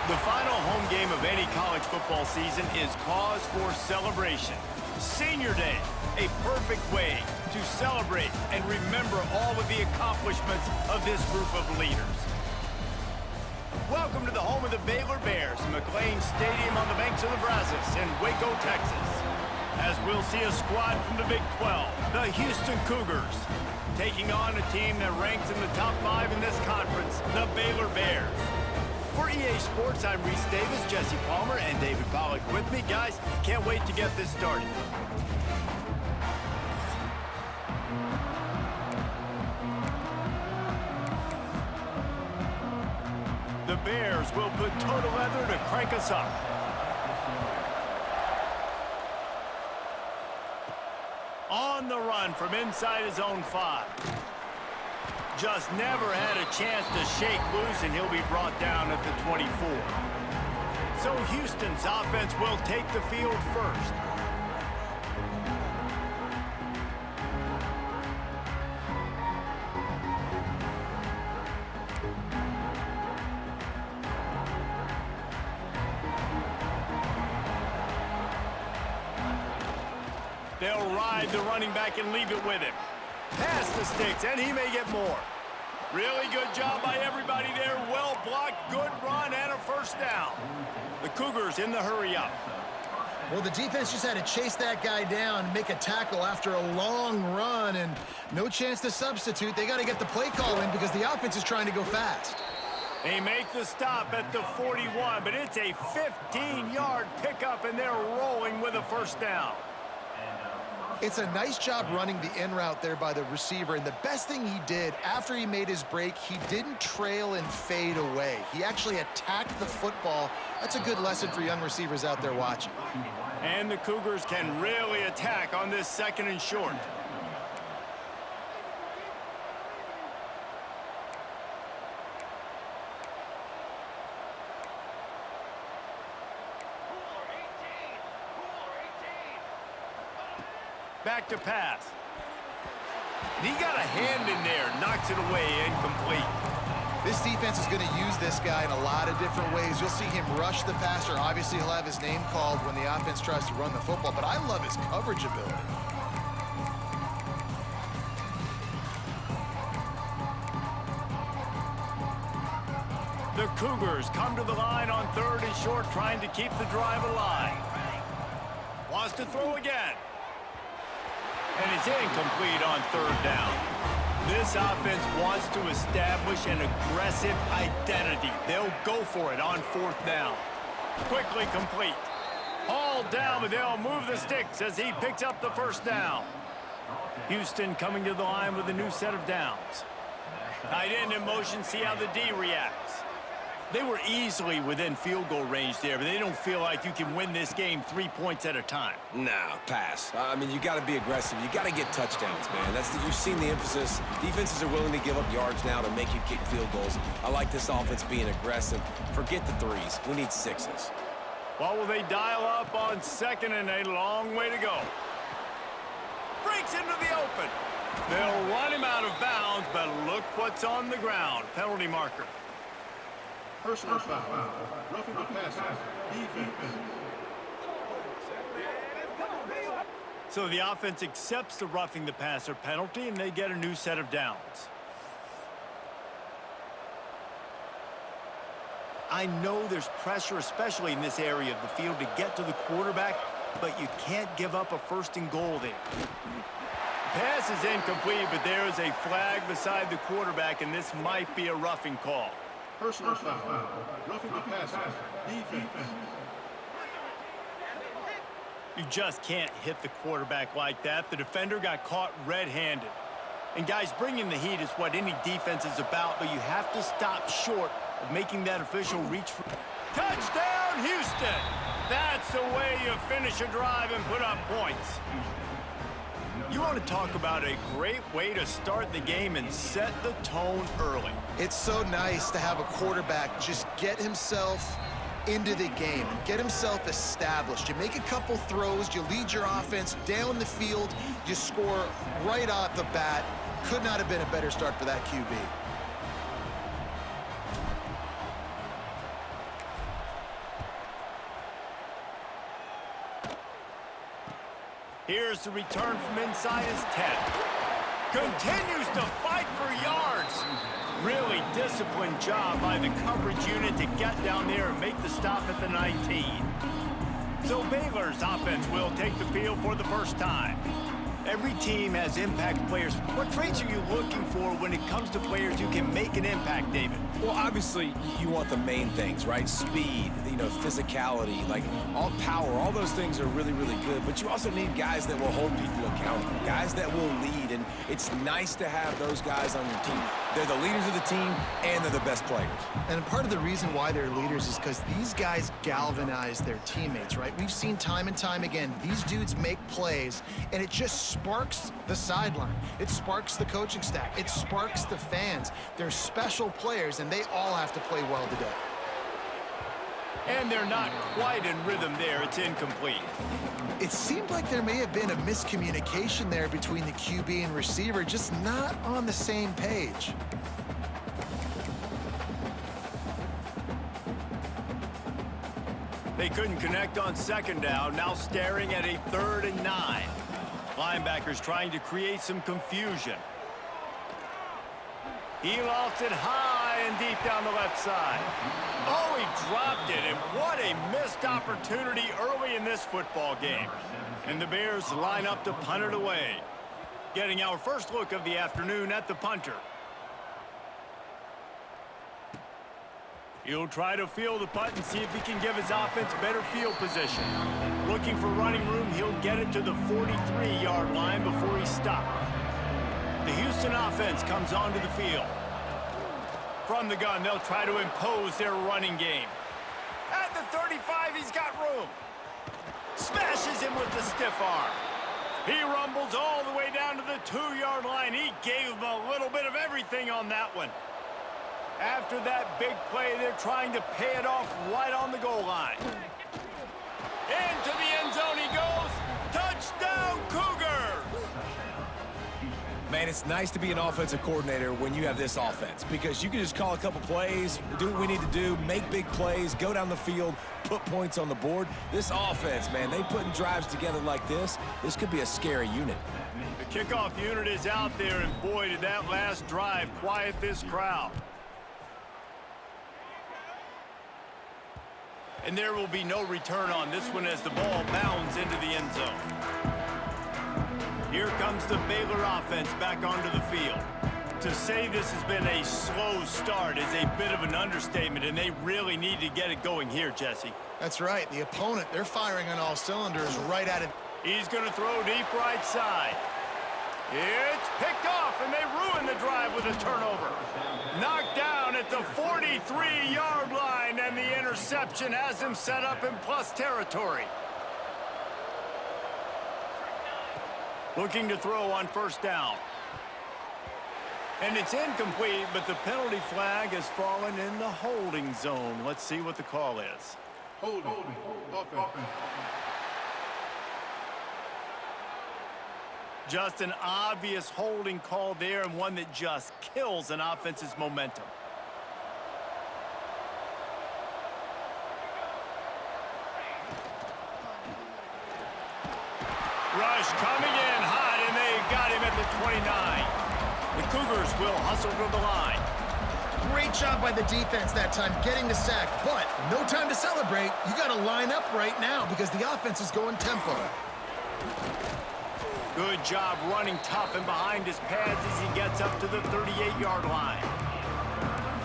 The final home game of any college football season is cause for celebration. Senior Day, a perfect way to celebrate and remember all of the accomplishments of this group of leaders. Welcome to the home of the Baylor Bears, McLean Stadium on the banks of the Brazos in Waco, Texas. As we'll see a squad from the Big 12, the Houston Cougars, taking on a team that ranks in the top 5 in this conference, the Baylor Bears. For EA Sports, I'm Reese Davis, Jesse Palmer, and David Pollack with me. Guys, can't wait to get this started. The Bears will put total leather to crank us up. On the run from inside his own 5. Just never had a chance to shake loose, and he'll be brought down at the 24. So Houston's offense will take the field first. They'll ride the running back and leave it with him. Pass the sticks, and he may get more. Really good job by everybody there. Well blocked, good run, and a first down. The Cougars in the hurry up. Well, the defense just had to chase that guy down, make a tackle after a long run, and no chance to substitute. They got to get the play call in because the offense is trying to go fast. They make the stop at the 41, but it's a 15-yard pickup, and they're rolling with a first down. It's a nice job running the in route there by the receiver, and the best thing he did after he made his break, he didn't trail and fade away. He actually attacked the football. That's a good lesson for young receivers out there watching. And the Cougars can really attack on this 2nd and short. Back to pass. And he got a hand in there, knocks it away, incomplete. This defense is going to use this guy in a lot of different ways. You'll see him rush the passer. Obviously, he'll have his name called when the offense tries to run the football, but I love his coverage ability. The Cougars come to the line on 3rd and short, trying to keep the drive alive. Wants to throw again. And it's incomplete on 3rd down. This offense wants to establish an aggressive identity. They'll go for it on 4th down. Quickly complete. All down, but they'll move the sticks as he picks up the first down. Houston coming to the line with a new set of downs. Tight end in motion, see how the D reacts. They were easily within field goal range there, but they don't feel like you can win this game 3 points at a time. Nah, pass. I mean, you got to be aggressive. You got to get touchdowns, man. You've seen the emphasis. Defenses are willing to give up yards now to make you kick field goals. I like this offense being aggressive. Forget the 3s. We need 6s. What will they dial up on 2nd and a long way to go? Breaks into the open. They'll run him out of bounds, but look what's on the ground. Penalty marker. Personal foul. Roughing the passer. Defense. So the offense accepts the roughing the passer penalty, and they get a new set of downs. I know there's pressure, especially in this area of the field, to get to the quarterback, but you can't give up a 1st and goal there. Pass is incomplete, but there is a flag beside the quarterback, and this might be a roughing call. Personal foul. Roughing the passer. Defense. You just can't hit the quarterback like that. The defender got caught red-handed. And guys, bringing the heat is what any defense is about, but you have to stop short of making that official reach for... Touchdown, Houston! That's the way you finish a drive and put up points. You want to talk about a great way to start the game and set the tone early. It's so nice to have a quarterback just get himself into the game and get himself established. You make a couple throws, you lead your offense down the field, you score right off the bat. Could not have been a better start for that QB. Here's the return from inside his 10. Continues to fight for yards. Really disciplined job by the coverage unit to get down there and make the stop at the 19. So Baylor's offense will take the field for the first time. Every team has impact players. What traits are you looking for when it comes to players who can make an impact, David? Well, obviously, you want the main things, right? Speed, physicality, like all power, all those things are really, really good. But you also need guys that will hold people accountable, guys that will lead. And it's nice to have those guys on your team. They're the leaders of the team, and they're the best players. And part of the reason why they're leaders is because these guys galvanize their teammates, right? We've seen time and time again, these dudes make plays, and it just sparks the sideline. It sparks the coaching staff. It sparks the fans. They're special players, and they all have to play well today. And they're not quite in rhythm there. It's incomplete. It seemed like there may have been a miscommunication there between the QB and receiver, just not on the same page. They couldn't connect on second down, now staring at a 3rd and 9. Linebackers trying to create some confusion. He lost it high and deep down the left side. Oh, he dropped it, and what a missed opportunity early in this football game. And the Bears line up to punt it away. Getting our first look of the afternoon at the punter. He'll try to field the punt and see if he can give his offense better field position. Looking for running room, he'll get it to the 43-yard line before he's stopped. The Houston offense comes onto the field. From the gun, they'll try to impose their running game. At the 35, he's got room. Smashes him with the stiff arm. He rumbles all the way down to the 2-yard line. He gave him a little bit of everything on that one. After that big play, they're trying to pay it off right on the goal line. Into the end zone he goes. Touchdown, Cougars! Man, it's nice to be an offensive coordinator when you have this offense because you can just call a couple plays, do what we need to do, make big plays, go down the field, put points on the board. This offense, man, they putting drives together like this could be a scary unit. The kickoff unit is out there, and boy, did that last drive quiet this crowd. And there will be no return on this one as the ball bounds into the end zone. Here comes the Baylor offense back onto the field. To say this has been a slow start is a bit of an understatement, and they really need to get it going here, Jesse. That's right. The opponent, they're firing on all cylinders right at it. He's going to throw deep right side. It's picked off, and they ruin the drive with a turnover. Knocked down at the 43-yard line, and the interception has him set up in plus territory. Looking to throw on first down. And it's incomplete, but the penalty flag has fallen in the holding zone. Let's see what the call is. Holding. Offense. Just an obvious holding call there, and one that just kills an offense's momentum. Rush coming in hot, and they got him at the 29. The Cougars will hustle to the line. Great job by the defense that time getting the sack, but no time to celebrate. You got to line up right now because the offense is going tempo. Good job running tough and behind his pads as he gets up to the 38-yard line.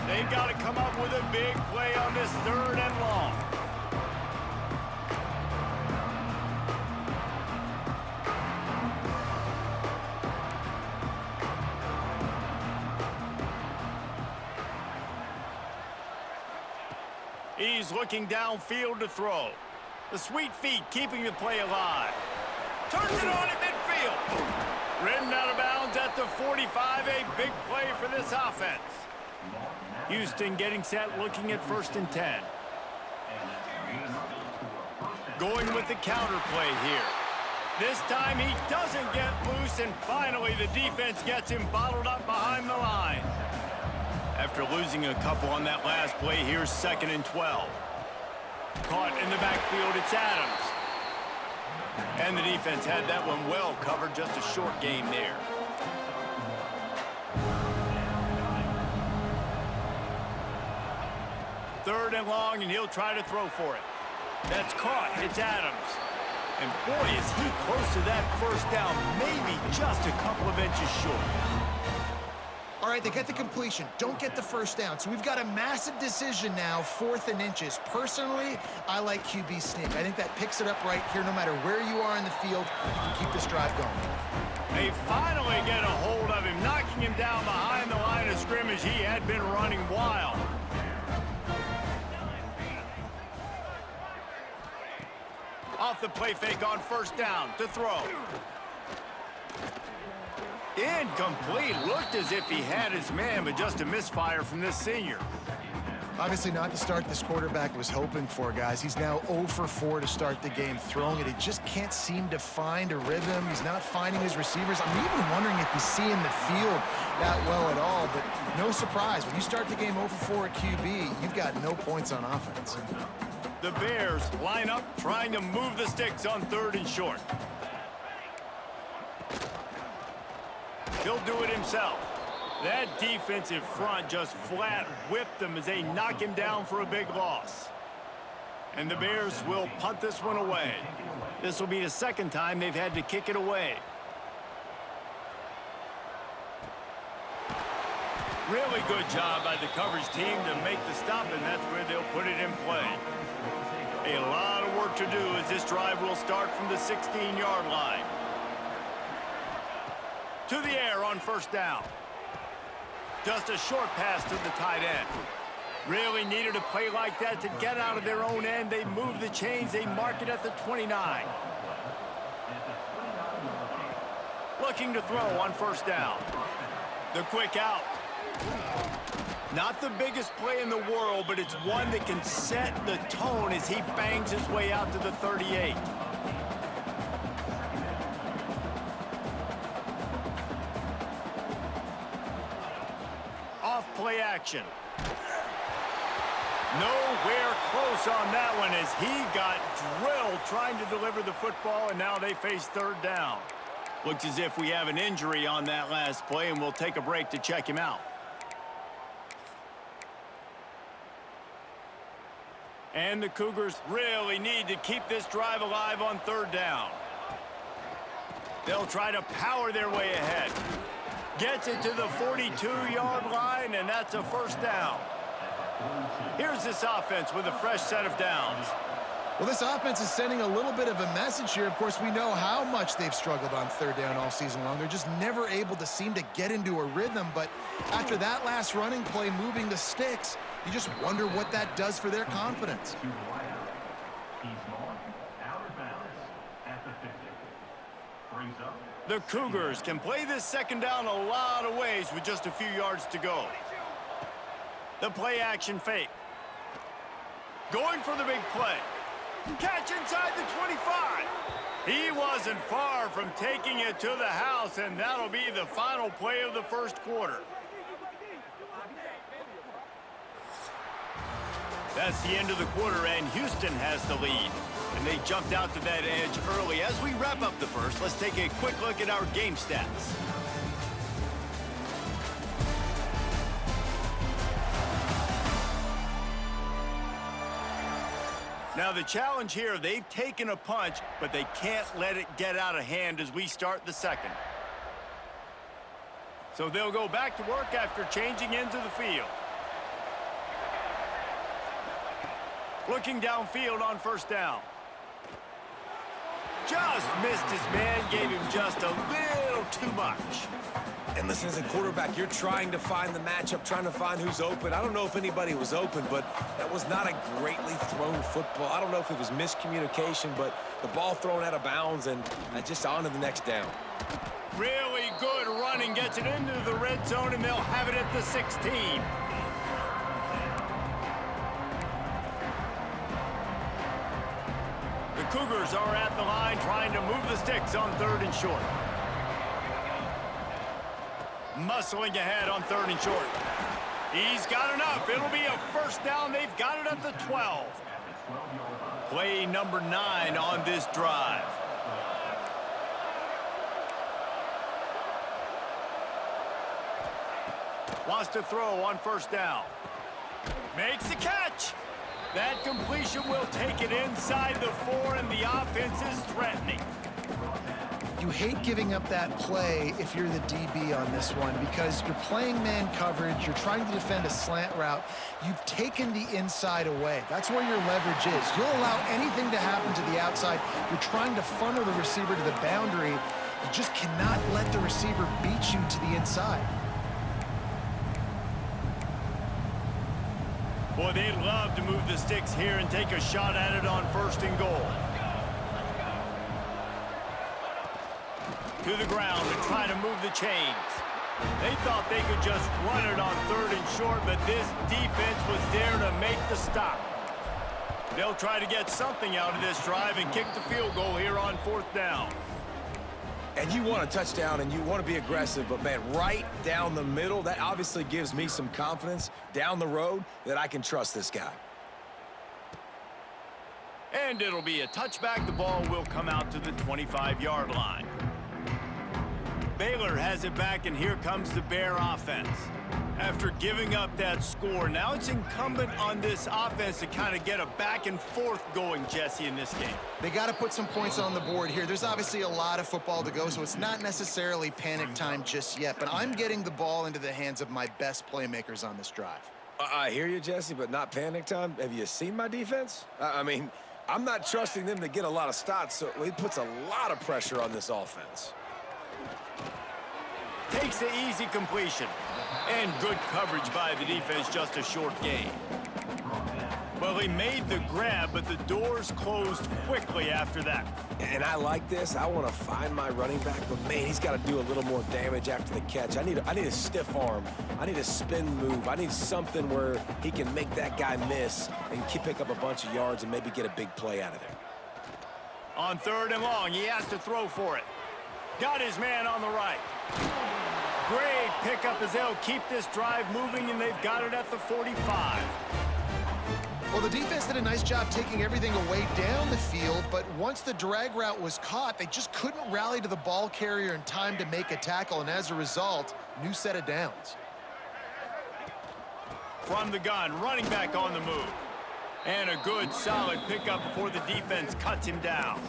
They've got to come up with a big play on this 3rd and long. He's looking downfield to throw. The sweet feet keeping the play alive. Turns it on at midfield. Ridden out of bounds at the 45. A big play for this offense. Houston getting set, looking at 1st and 10. Going with the counter play here. This time he doesn't get loose, and finally the defense gets him bottled up behind the line. After losing a couple on that last play, here's 2nd and 12. Caught in the backfield, it's Adams. And the defense had that one well covered, just a short game there. Third and long, and he'll try to throw for it. That's caught. It's Adams. And boy, is he close to that first down, maybe just a couple of inches short. All right, they get the completion. Don't get the first down. So we've got a massive decision now, 4th and inches. Personally, I like QB sneak. I think that picks it up right here. No matter where you are in the field, you can keep this drive going. They finally get a hold of him, knocking him down behind the line of scrimmage. He had been running wild. Off the play fake on first down to throw. Incomplete. Looked as if he had his man, but just a misfire from this senior. Obviously not the start this quarterback was hoping for, guys. He's now 0 for 4 to start the game throwing it. He just can't seem to find a rhythm. He's not finding his receivers. I'm even wondering if he's seeing the field that well at all, but no surprise. When you start the game 0 for 4 at QB, you've got no points on offense. The Bears line up, trying to move the sticks on 3rd and short. He'll do it himself. That defensive front just flat whipped them as they knock him down for a big loss. And the Bears will punt this one away. This will be the second time they've had to kick it away. Really good job by the coverage team to make the stop, and that's where they'll put it in play. A lot of work to do as this drive will start from the 16-yard line. To the air on first down. Just a short pass to the tight end. Really needed a play like that to get out of their own end. They move the chains. They mark it at the 29. Looking to throw on first down. The quick out. Not the biggest play in the world, but it's one that can set the tone as he bangs his way out to the 38. Off play action. Nowhere close on that one as he got drilled trying to deliver the football, and now they face 3rd down. Looks as if we have an injury on that last play, and we'll take a break to check him out. And the Cougars really need to keep this drive alive on 3rd down. They'll try to power their way ahead. Gets it to the 42-yard line, and that's a first down. Here's this offense with a fresh set of downs. Well, this offense is sending a little bit of a message here. Of course, we know how much they've struggled on 3rd down all season long. They're just never able to seem to get into a rhythm. But after that last running play, moving the sticks, you just wonder what that does for their confidence. The Cougars can play this 2nd down a lot of ways with just a few yards to go. The play action fake. Going for the big play. Catch inside the 25. He wasn't far from taking it to the house, and that'll be the final play of the first quarter. That's the end of the quarter, and Houston has the lead. And they jumped out to that edge early. As we wrap up the first, let's take a quick look at our game stats. Now the challenge here, they've taken a punch, but they can't let it get out of hand as we start the second. So they'll go back to work after changing into the field. Looking downfield on first down. Just missed his man, gave him just a little too much. And listen, as a quarterback, you're trying to find the matchup, trying to find who's open. I don't know if anybody was open, but that was not a greatly thrown football. I don't know if it was miscommunication, but the ball thrown out of bounds and just on to the next down. Really good running, gets it into the red zone, and they'll have it at the 16. The Cougars are at the line trying to move the sticks on 3rd and short. Muscling ahead on 3rd and short. He's got enough. It'll be a first down. They've got it at the 12. Play number 9 on this drive. Wants to throw on first down. Makes the catch. That completion will take it inside the 4, and the offense is threatening. You hate giving up that play if you're the DB on this one because you're playing man coverage, you're trying to defend a slant route. You've taken the inside away. That's where your leverage is. You'll allow anything to happen to the outside. You're trying to funnel the receiver to the boundary. You just cannot let the receiver beat you to the inside. Boy, they'd love to move the sticks here and take a shot at it on 1st and goal. To the ground and try to move the chains. They thought they could just run it on 3rd and short, but this defense was there to make the stop. They'll try to get something out of this drive and kick the field goal here on 4th down. And you want a touchdown and you want to be aggressive, but man, right down the middle, that obviously gives me some confidence down the road that I can trust this guy. And it'll be a touchback. The ball will come out to the 25-yard line. Baylor has it back, and here comes the Bear offense. After giving up that score, now it's incumbent on this offense to kind of get a back and forth going, Jesse, in this game. They got to put some points on the board here. There's obviously a lot of football to go, so it's not necessarily panic time just yet, but I'm getting the ball into the hands of my best playmakers on this drive. I hear you, Jesse, but not panic time. Have you seen my defense? I mean, I'm not trusting them to get a lot of stops, so it puts a lot of pressure on this offense. Takes the easy completion. And good coverage by the defense, just a short gain. Well, he made the grab, but the doors closed quickly after that. And I like this. I want to find my running back, but man, he's got to do a little more damage after the catch. I need a stiff arm. I need a spin move. I need something where he can make that guy miss and pick up a bunch of yards and maybe get a big play out of there. On 3rd and long, he has to throw for it. Got his man on the right. Great pickup as they'll keep this drive moving, and they've got it at the 45. Well, the defense did a nice job taking everything away down the field, but once the drag route was caught, they just couldn't rally to the ball carrier in time to make a tackle, and as a result, new set of downs. From the gun, running back on the move. And a good, solid pickup before the defense cuts him down.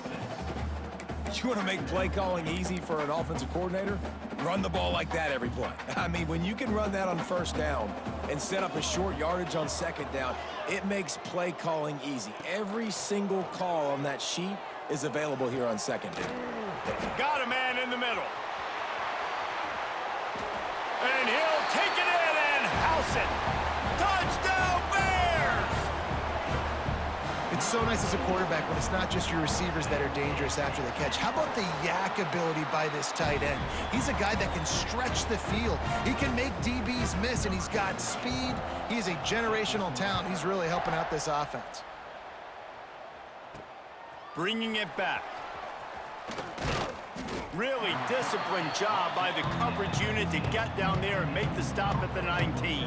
You want to make play calling easy for an offensive coordinator? Run the ball like that every play. I mean, when you can run that on 1st down and set up a short yardage on 2nd down, it makes play calling easy. Every single call on that sheet is available here on 2nd down. Got a man in the middle. And he'll take it in and house it. Touchdown, Bears! It's so nice as a quarterback when it's not just your receivers that are dangerous after the catch. How about the yak ability by this tight end? He's a guy that can stretch the field. He can make DBs miss, and he's got speed. He's a generational talent. He's really helping out this offense. Bringing it back. Really disciplined job by the coverage unit to get down there and make the stop at the 19.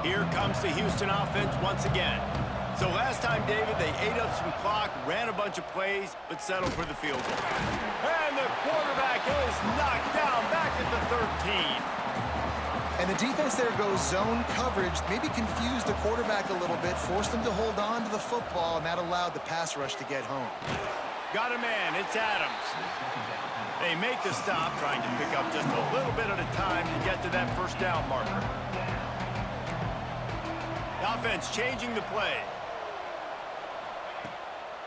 Here comes the Houston offense once again. So last time, David, they ate up some clock, ran a bunch of plays, but settled for the field goal. And the quarterback is knocked down back at the 13. And the defense there goes zone coverage, maybe confused the quarterback a little bit, forced him to hold on to the football, and that allowed the pass rush to get home. Got a man, it's Adams. They make the stop, trying to pick up just a little bit at a time to get to that 1st down marker. The offense changing the play.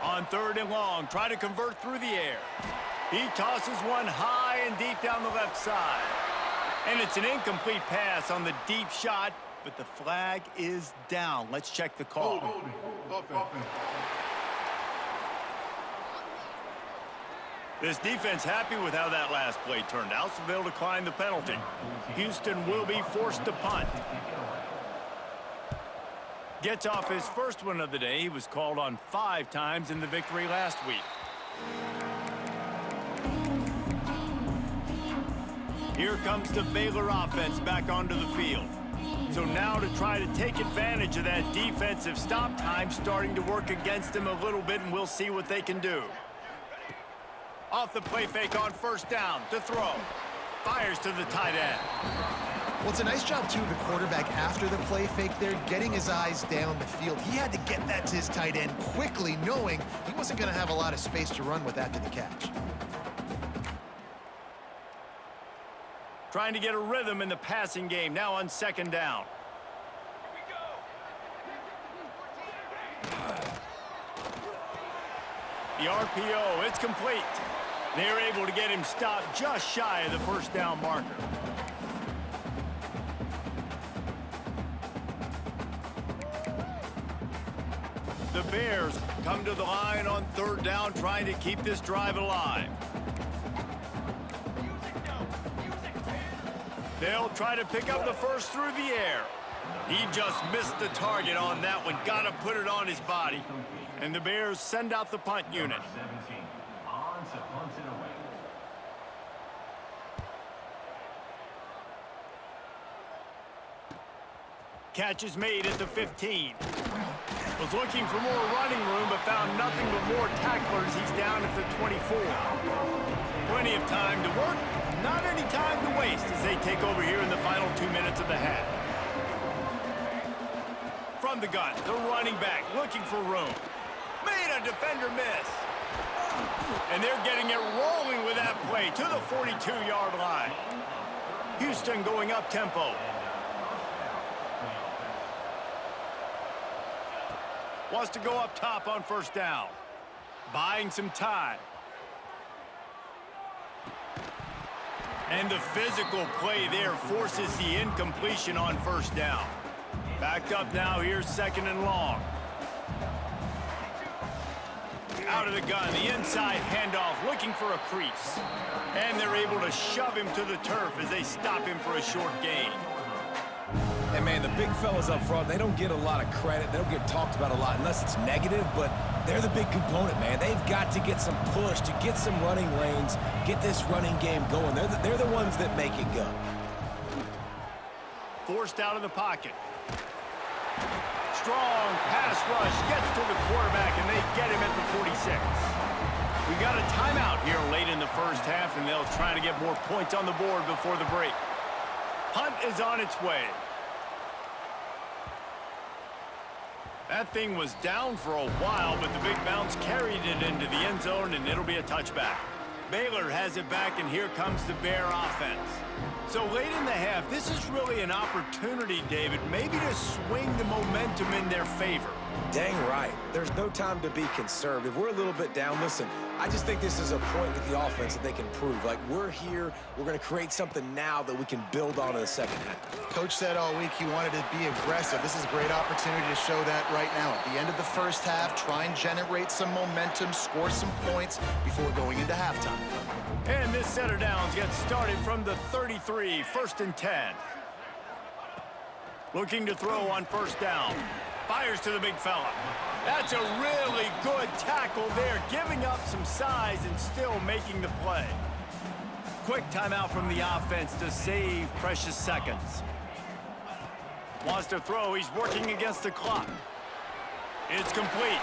On 3rd and long, try to convert through the air. He tosses one high and deep down the left side. And it's an incomplete pass on the deep shot, but the flag is down. Let's check the call. This defense happy with how that last play turned out, so they'll decline the penalty. Houston will be forced to punt. Gets off his first one of the day. He was called on 5 times in the victory last week. Here comes the Baylor offense back onto the field. So now to try to take advantage of that defensive stop time starting to work against them a little bit, and we'll see what they can do. Off the play fake on 1st down to throw. Fires to the tight end. Well, it's a nice job, too, of the quarterback after the play fake there, getting his eyes down the field. He had to get that to his tight end quickly, knowing he wasn't going to have a lot of space to run with after the catch. Trying to get a rhythm in the passing game, now on second down. The RPO, it's complete. They're able to get him stopped just shy of the first down marker. The Bears come to the line on third down, trying to keep this drive alive. They'll try to pick up the first through the air. He just missed the target on that one. Got to put it on his body. And the Bears send out the punt unit. Catch is made at the 15. Was looking for more running room, but found nothing but more tacklers. He's down at the 24. Plenty of time to work, not any time to waste as they take over here in the final 2 minutes of the half. From the gun, the running back looking for room. Made a defender miss. And they're getting it rolling with that play to the 42-yard line. Houston going up tempo. Wants to go up top on first down. Buying some time. And the physical play there forces the incompletion on first down. Backed up now, here's second and long. Out of the gun, the inside handoff, looking for a crease. And they're able to shove him to the turf as they stop him for a short gain. And, man, the big fellas up front, they don't get a lot of credit. They don't get talked about a lot unless it's negative, but they're the big component, man. They've got to get some push, to get some running lanes, get this running game going. They're the ones that make it go. Forced out of the pocket. Strong pass rush gets to the quarterback, and they get him at the 46. We got a timeout here late in the first half, and they'll try to get more points on the board before the break. Punt is on its way. That thing was down for a while, but the big bounce carried it into the end zone, and it'll be a touchback. Baylor has it back, and here comes the Bear offense. So late in the half, this is really an opportunity, David, maybe to swing the momentum in their favor. Dang right. There's no time to be conservative. We're a little bit down. Listen, I just think this is a point with the offense that they can prove. Like, we're here. We're going to create something now that we can build on in the second half. Coach said all week he wanted to be aggressive. This is a great opportunity to show that right now. At the end of the first half, try and generate some momentum, score some points before going into halftime. And this set of downs gets started from the 33, first and 10. Looking to throw on first down. Fires to the big fella. That's a really good tackle there, giving up some size and still making the play. Quick timeout from the offense to save precious seconds. Wants to throw, he's working against the clock. It's complete.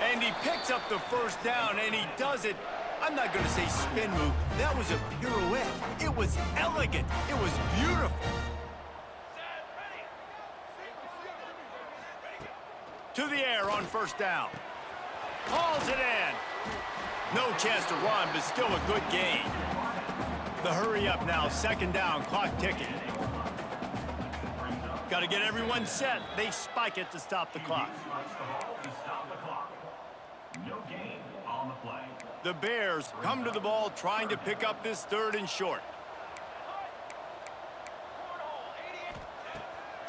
And he picks up the first down, and he does it. I'm not going to say spin move. That was a pirouette. It was elegant. It was beautiful. To the air on first down. Hauls it in. No chance to run, but still a good gain. The hurry up now, second down, clock ticking. Got to get everyone set. They spike it to stop the clock. No gain on the play. The Bears come to the ball trying to pick up this third and short.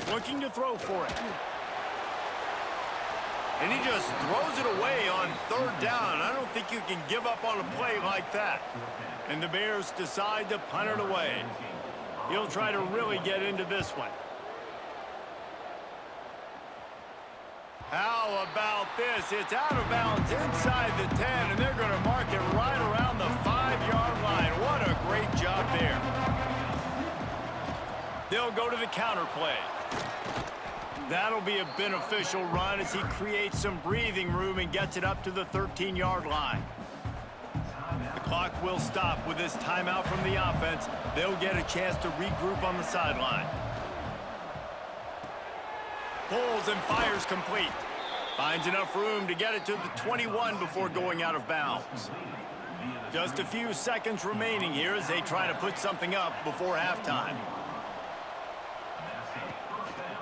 Looking to throw for it. And he just throws it away on third down. I don't think you can give up on a play like that. And the Bears decide to punt it away. He'll try to really get into this one. How about this? It's out of bounds inside the 10, and they're going to mark it right around the 5-yard line. What a great job there. They'll go to the counter play. That'll be a beneficial run as he creates some breathing room and gets it up to the 13-yard line. The Clock will stop with this timeout from the offense. They'll get a chance to regroup on the sideline. Pulls and fires complete. Finds enough room to get it to the 21 before going out of bounds. Just a few seconds remaining here as they try to put something up before halftime.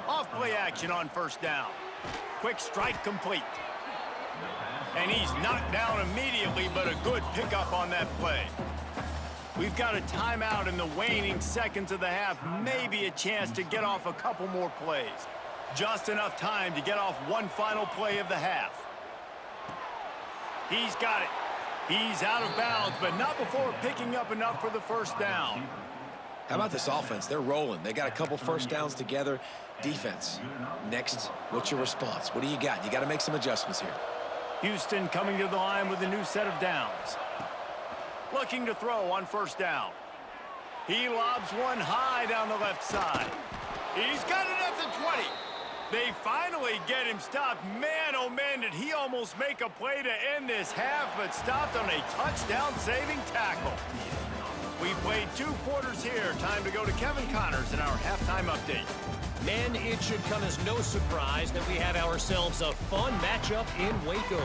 Off-play action on first down. Quick strike complete. And he's knocked down immediately, but a good pickup on that play. We've got a timeout in the waning seconds of the half. Maybe a chance to get off a couple more plays. Just enough time to get off one final play of the half. He's got it. He's out of bounds, but not before picking up enough for the first down. How about this offense? They're rolling. They got a couple first downs together. Defense. Next, what's your response? What do you got? You got to make some adjustments here. Houston coming to the line with a new set of downs. Looking to throw on first down. He lobs one high down the left side. He's got it at the 20. They finally get him stopped. Man, oh man, did he almost make a play to end this half, but stopped on a touchdown-saving tackle. We've played 2 quarters here. Time to go to Kevin Connors in our halftime update. Men, it should come as no surprise that we have ourselves a fun matchup in Waco.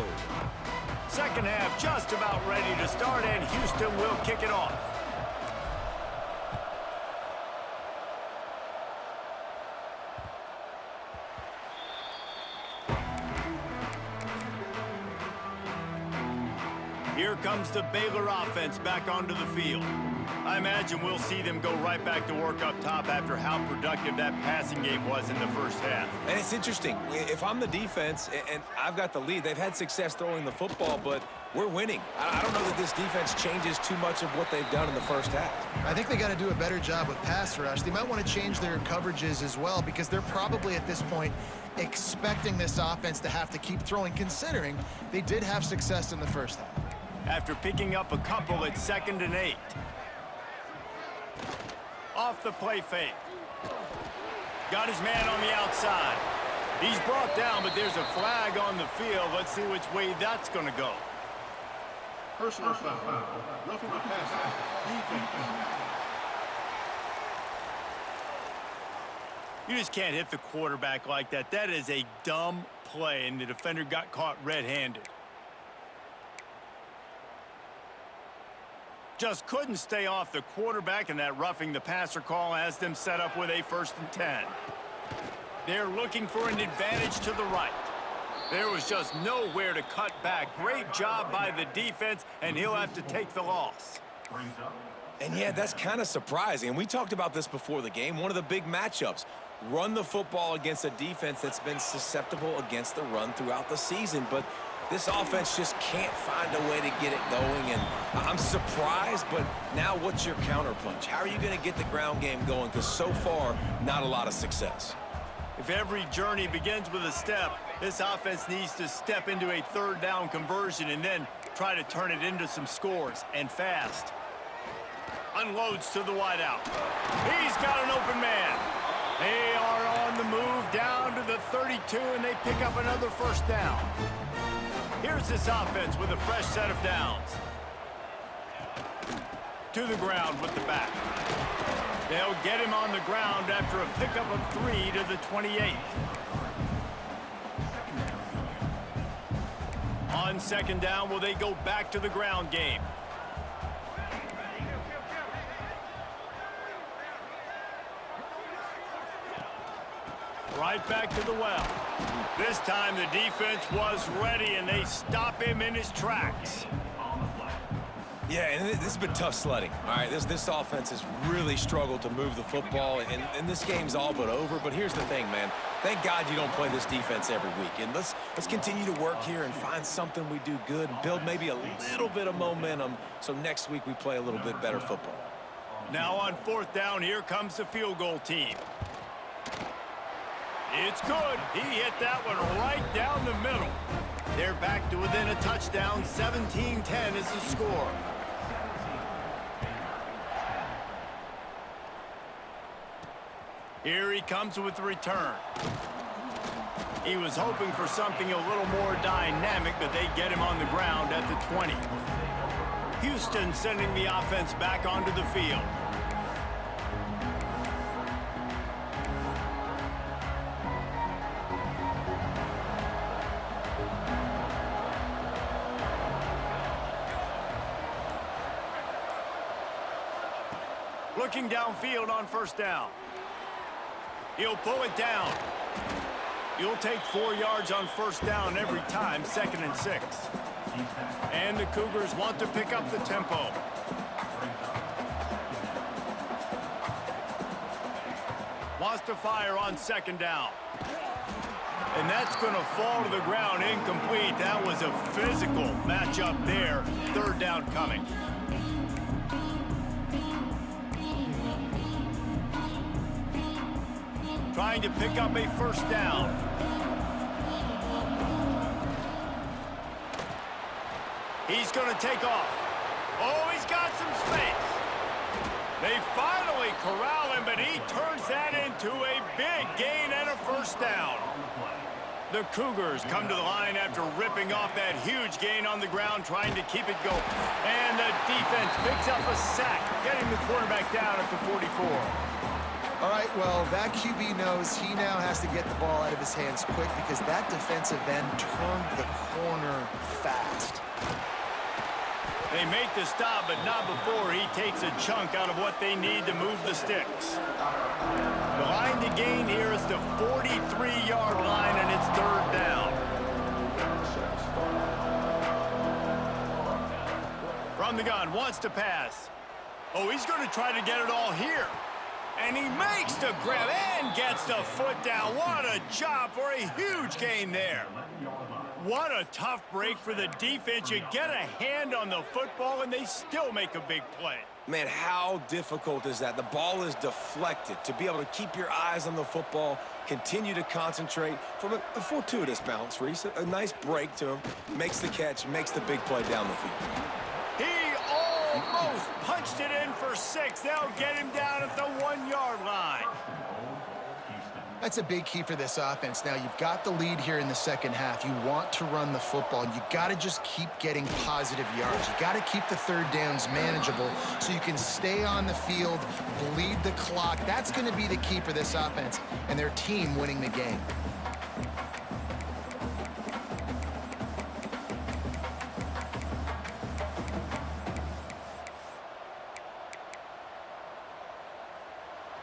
Second half just about ready to start, and Houston will kick it off. Here comes the Baylor offense back onto the field. I imagine we'll see them go right back to work up top after how productive that passing game was in the first half. And it's interesting. If I'm the defense and I've got the lead, they've had success throwing the football, but we're winning. I don't know that this defense changes too much of what they've done in the first half. I think they got to do a better job with pass rush. They might want to change their coverages as well, because they're probably at this point expecting this offense to have to keep throwing, considering they did have success in the first half. After picking up a couple at 2nd and 8. Off the play fake. Got his man on the outside. He's brought down, but there's a flag on the field. Let's see which way that's going to go. Personal foul. Roughing the passer. Defense. You just can't hit the quarterback like that. That is a dumb play, and the defender got caught red-handed. Just couldn't stay off the quarterback, and that roughing the passer call has them set up with a 1st and 10. They're looking for an advantage to the right. There was just nowhere to cut back. Great job by the defense, and he'll have to take the loss. And yeah, that's kind of surprising. And we talked about this before the game. One of the big matchups. Run the football against a defense that's been susceptible against the run throughout the season. But this offense just can't find a way to get it going, and I'm surprised, but now what's your counterpunch? How are you going to get the ground game going? Because so far, not a lot of success. If every journey begins with a step, this offense needs to step into a 3rd down conversion and then try to turn it into some scores, and fast. Unloads to the wideout. He's got an open man. They are on the move down to the 32, and they pick up another 1st down. Here's this offense with a fresh set of downs. To the ground with the back. They'll get him on the ground after a pickup of 3 to the 28. On 2nd down, will they go back to the ground game? Right back to the well. This time the defense was ready, and they stop him in his tracks. Yeah, and this has been tough sledding. All right, this offense has really struggled to move the football, and this game's all but over. But here's the thing, man. Thank God you don't play this defense every week. And let's continue to work here and find something we do good and build maybe a little bit of momentum so next week we play a little bit better football. Now on 4th down, here comes the field goal team. It's good. He hit that one right down the middle. They're back to within a touchdown. 17-10 is the score. Here he comes with the return. He was hoping for something a little more dynamic, but they get him on the ground at the 20. Houston sending the offense back onto the field. Looking downfield on first down. He'll pull it down. You'll take 4 yards on first down every time, 2nd and 6. And the Cougars want to pick up the tempo. Wants to fire on 2nd down. And that's going to fall to the ground incomplete. That was a physical matchup there. 3rd down coming. Trying to pick up a 1st down. He's going to take off. Oh, he's got some space. They finally corral him, but he turns that into a big gain and a 1st down. The Cougars come to the line after ripping off that huge gain on the ground, trying to keep it going. And the defense picks up a sack, getting the quarterback down at the 44. All right, well, that QB knows he now has to get the ball out of his hands quick because that defensive end turned the corner fast. They make the stop, but not before he takes a chunk out of what they need to move the sticks. The line to gain here is the 43-yard line, and it's 3rd down. From the gun, wants to pass. Oh, he's going to try to get it all here. And he makes the grab and gets the foot down. What a job for a huge gain there. What a tough break for the defense. You get a hand on the football, and they still make a big play. Man, how difficult is that? The ball is deflected. To be able to keep your eyes on the football, continue to concentrate from a fortuitous bounce, Reese. A nice break to him, makes the catch, makes the big play down the field. Almost punched it in for 6. They'll get him down at the 1-yard line. That's a big key for this offense. Now, you've got the lead here in the 2nd half. You want to run the football, and you got to just keep getting positive yards. You got to keep the 3rd downs manageable so you can stay on the field, bleed the clock. That's going to be the key for this offense and their team winning the game.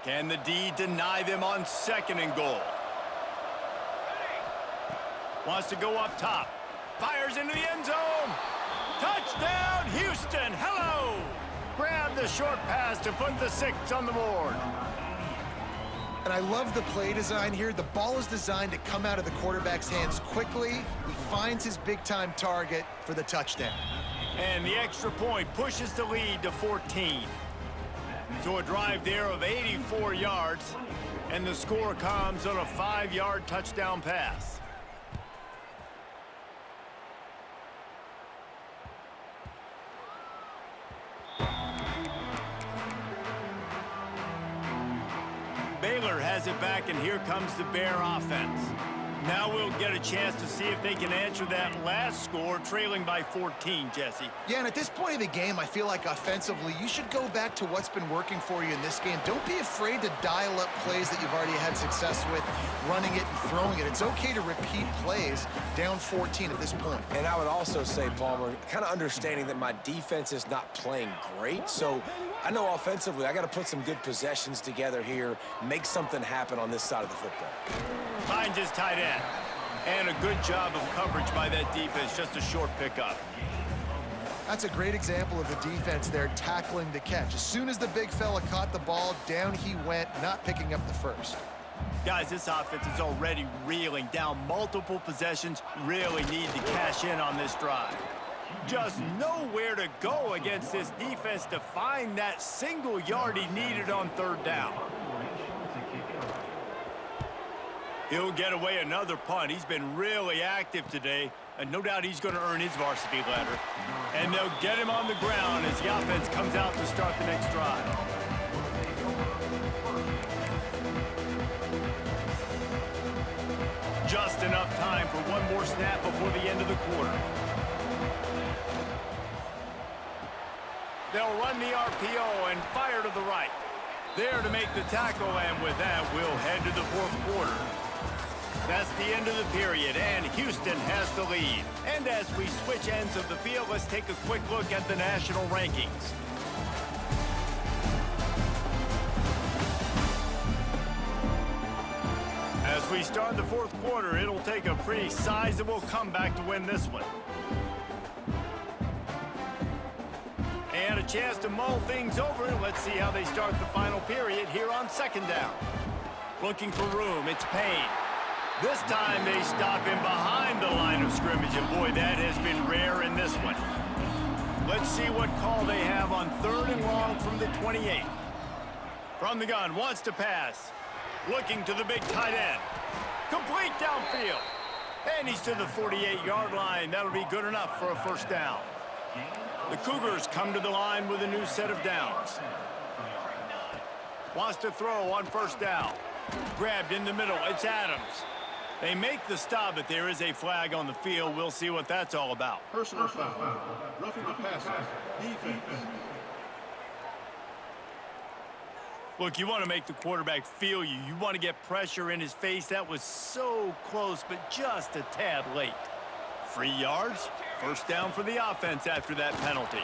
Can the D deny them on 2nd and goal? Wants to go up top. Fires into the end zone. Touchdown, Houston. Hello. Grab the short pass to put the 6 on the board. And I love the play design here. The ball is designed to come out of the quarterback's hands quickly. He finds his big-time target for the touchdown. And the extra point pushes the lead to 14. So a drive there of 84 yards, and the score comes on a 5-yard touchdown pass. Baylor has it back, and here comes the Bear offense. Now we'll get a chance to see if they can answer that last score, trailing by 14, Jesse. Yeah, and at this point of the game, I feel like offensively, you should go back to what's been working for you in this game. Don't be afraid to dial up plays that you've already had success with, running it and throwing it. It's okay to repeat plays down 14 at this point. And I would also say, Palmer, kind of understanding that my defense is not playing great, so I know offensively I got to put some good possessions together here, make something happen on this side of the football. Finds his tight end. And a good job of coverage by that defense, just a short pickup. That's a great example of the defense there tackling the catch. As soon as the big fella caught the ball, down he went, not picking up the first. Guys, this offense is already reeling down multiple possessions. Really need to cash in on this drive. Just nowhere to go against this defense to find that single yard he needed on 3rd down. He'll get away another punt. He's been really active today, and no doubt he's going to earn his varsity letter. And they'll get him on the ground as the offense comes out to start the next drive. Just enough time for one more snap before the end of the quarter. They'll run the RPO and fire to the right. There to make the tackle, and with that, we'll head to the fourth quarter. That's the end of the period, and Houston has the lead. And as we switch ends of the field, let's take a quick look at the national rankings. As we start the fourth quarter, it'll take a pretty sizable comeback to win this one. And a chance to mull things over. Let's see how they start the final period here on second down. Looking for room, it's Payne. This time they stop him behind the line of scrimmage, and boy, that has been rare in this one. Let's see what call they have on third and long from the 28. From the gun, wants to pass. Looking to the big tight end. Complete downfield. And he's to the 48-yard line. That'll be good enough for a first down. The Cougars come to the line with a new set of downs. Wants to throw on first down. Grabbed in the middle. It's Adams. They make the stop, but there is a flag on the field. We'll see what that's all about. Personal foul. Roughing the passer. Defense. Look, you want to make the quarterback feel you. You want to get pressure in his face. That was so close, but just a tad late. 3 yards. First down for the offense after that penalty.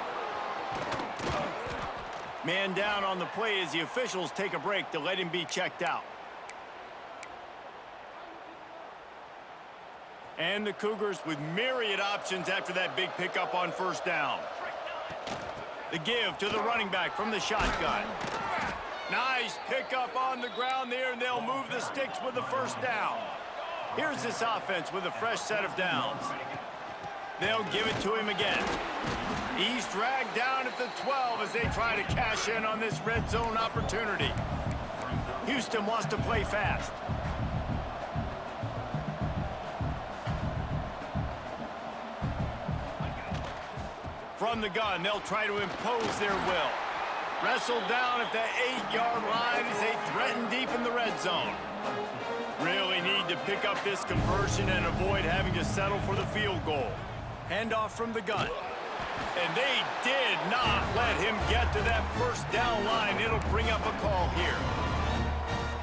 Man down on the play as the officials take a break to let him be checked out. And the Cougars with myriad options after that big pickup on first down. The give to the running back from the shotgun. Nice pickup on the ground there, and they'll move the sticks with the first down. Here's this offense with a fresh set of downs. They'll give it to him again. He's dragged down at the 12 as they try to cash in on this red zone opportunity. Houston wants to play fast. From the gun, they'll try to impose their will. Wrestled down at the 8-yard line as they threaten deep in the red zone. Really need to pick up this conversion and avoid having to settle for the field goal. Handoff from the gun. And they did not let him get to that first down line. It'll bring up a call here.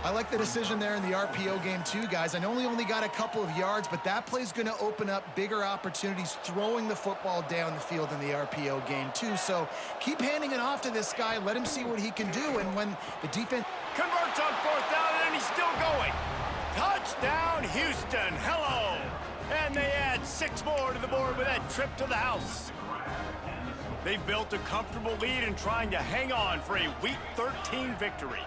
I like the decision there in the RPO game too, guys. I know he only got a couple of yards, but that play's going to open up bigger opportunities throwing the football down the field in the RPO game too. So keep handing it off to this guy. Let him see what he can do. And when the defense converts on fourth down, and he's still going. Touchdown, Houston. Hello. And they add 6 more to the board with that trip to the house. They've built a comfortable lead and trying to hang on for a Week 13 victory.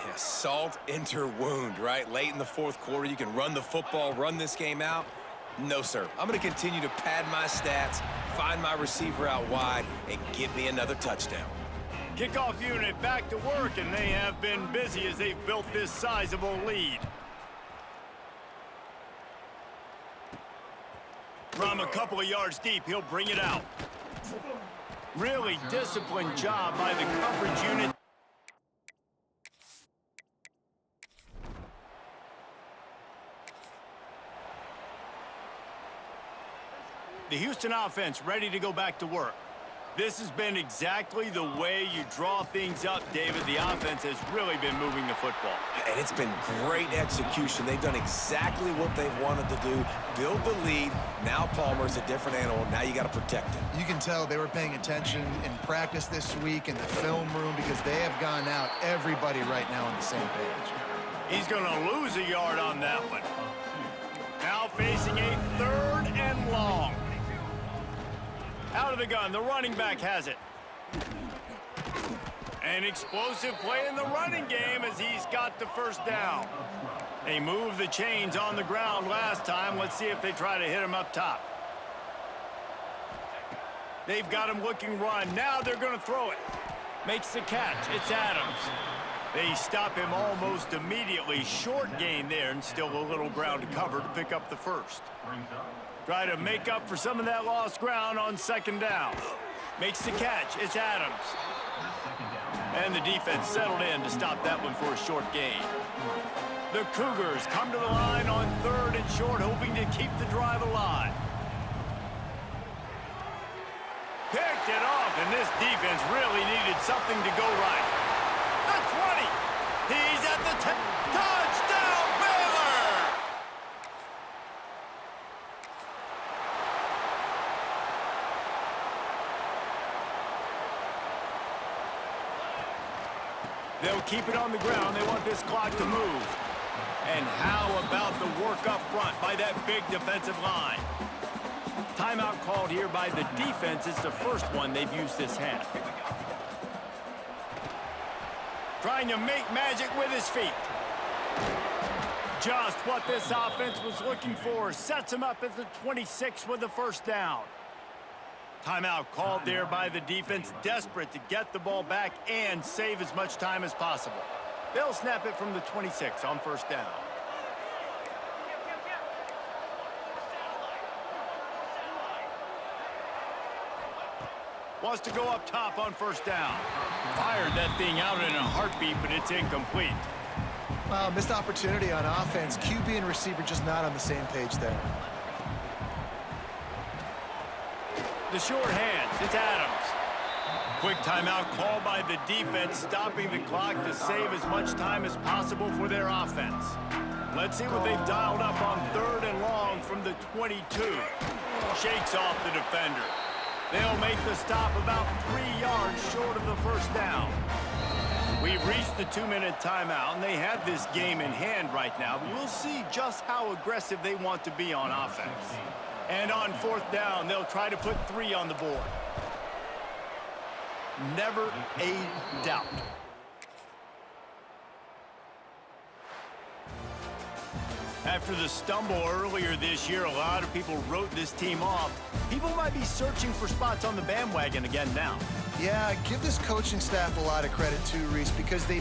Yeah, salt into wound, right? Late in the fourth quarter, you can run the football, run this game out. No, sir. I'm going to continue to pad my stats, find my receiver out wide, and get me another touchdown. Kickoff unit back to work, and they have been busy as they've built this sizable lead. From a couple of yards deep, he'll bring it out. Really disciplined job by the coverage unit. The Houston offense ready to go back to work. This has been exactly the way you draw things up, David. The offense has really been moving the football. And it's been great execution. They've done exactly what they've wanted to do. Build the lead. Now Palmer's a different animal. Now you got to protect him. You can tell they were paying attention in practice this week in the film room because they have gone out everybody right now on the same page. He's going to lose a yard on that one. Now facing a third and long. Out of the gun, the running back has it. An explosive play in the running game as he's got the first down. They moved the chains on the ground last time. Let's see if they try to hit him up top. They've got him looking run. Now they're going to throw it. Makes the catch. It's Adams. They stop him almost immediately. Short gain there and still a little ground to cover to pick up the first. Try to make up for some of that lost ground on second down. Makes the catch. It's Adams. And the defense settled in to stop that one for a short gain. The Cougars come to the line on third and short, hoping to keep the drive alive. Picked it off and this defense really needed something to go right. The 20. He's at the 10. Touchdown, Baylor! They'll keep it on the ground. They want this clock to move. And how about the work up front by that big defensive line? Timeout called here by the defense. It's the first one they've used this half. Trying to make magic with his feet. Just what this offense was looking for. Sets him up at the 26 with the first down. Timeout called there by the defense, desperate to get the ball back and save as much time as possible. They'll snap it from the 26 on first down. Wants to go up top on first down. Fired that thing out in a heartbeat, but it's incomplete. Well, missed opportunity on offense. QB and receiver just not on the same page there. The short hands, it's Adams. Quick timeout call by the defense, stopping the clock to save as much time as possible for their offense. Let's see what they've dialed up on 3rd and long from the 22. Shakes off the defender. They'll make the stop about 3 yards short of the first down. We've reached the 2-minute timeout, and they have this game in hand right now. We'll see just how aggressive they want to be on offense. And on 4th down, they'll try to put 3 on the board. Never a doubt. After the stumble earlier this year, a lot of people wrote this team off. People might be searching for spots on the bandwagon again now. Yeah, give this coaching staff a lot of credit too, Reese, because they